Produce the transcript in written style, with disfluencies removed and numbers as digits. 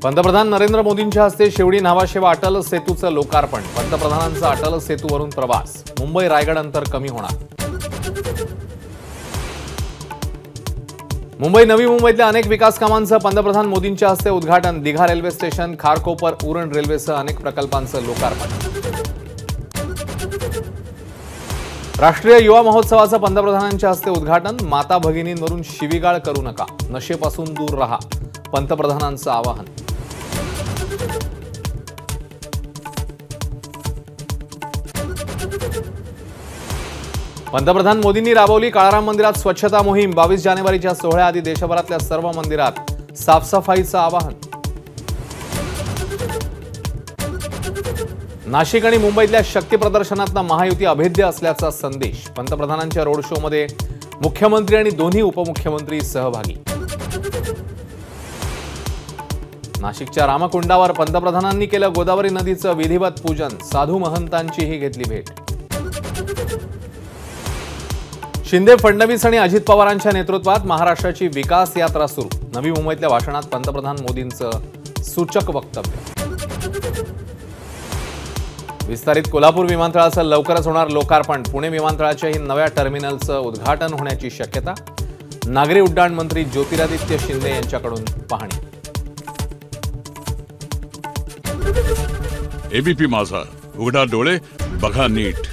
पंतप्रधान नरेंद्र मोदींच्या हस्ते शिवडी न्हावाशेवा अटल सेतूचं लोकार्पण। पंतप्रधानांचा अटल सेतूवरून प्रवास। मुंबई रायगड अंतर कमी होणार। मुंबई नवी मुंबईतल्या अनेक विकास कामांचं पंतप्रधान मोदींच्या हस्ते उद्घाटन। दिघा रेल्वे स्टेशन, खारकोपर, उरण रेल्वेसह अनेक प्रकल्पांचं लोकार्पण। राष्ट्रीय युवा महोत्सवाचं पंतप्रधानांच्या हस्ते उद्घाटन। माता भगिनींवरून शिवीगाळ करू नका, नशेपासून दूर रहा, पंतप्रधानांचं आवाहन। पंतप्रधान मोदींनी राबवली काळाराम मंदिरात स्वच्छता मोहीम। 22 जानेवारीच्या सोहळ्याआधी देशभरातल्या सर्व मंदिरात साफसफाईचं आवाहन। नाशिक आणि मुंबईतल्या शक्ती प्रदर्शनातनं महायुती अभेद्य असल्याचा संदेश। पंतप्रधानांच्या रोड शोमध्ये मुख्यमंत्री आणि दोन्ही उपमुख्यमंत्री सहभागी। नाशिकच्या रामकुंडावर पंतप्रधानांनी केलं गोदावरी नदीचं विधिवत पूजन। साधू महंतांचीही घेतली भेट। शिंदे, फडणवीस आणि अजित पवारांच्या नेतृत्वात महाराष्ट्राची विकास यात्रा सुरू। नवी मुंबईतल्या भाषणात पंतप्रधान मोदींचं सूचक वक्तव्य। विस्तारित कोल्हापूर विमानतळाचं लवकरच होणार लोकार्पण। पुणे विमानतळाच्याही नव्या टर्मिनलचं उद्घाटन होण्याची शक्यता। नागरी उड्डाण मंत्री ज्योतिरादित्य शिंदे यांच्याकडून पाहणी। एबीपी माझा, उघडा डोळे बघा नीट।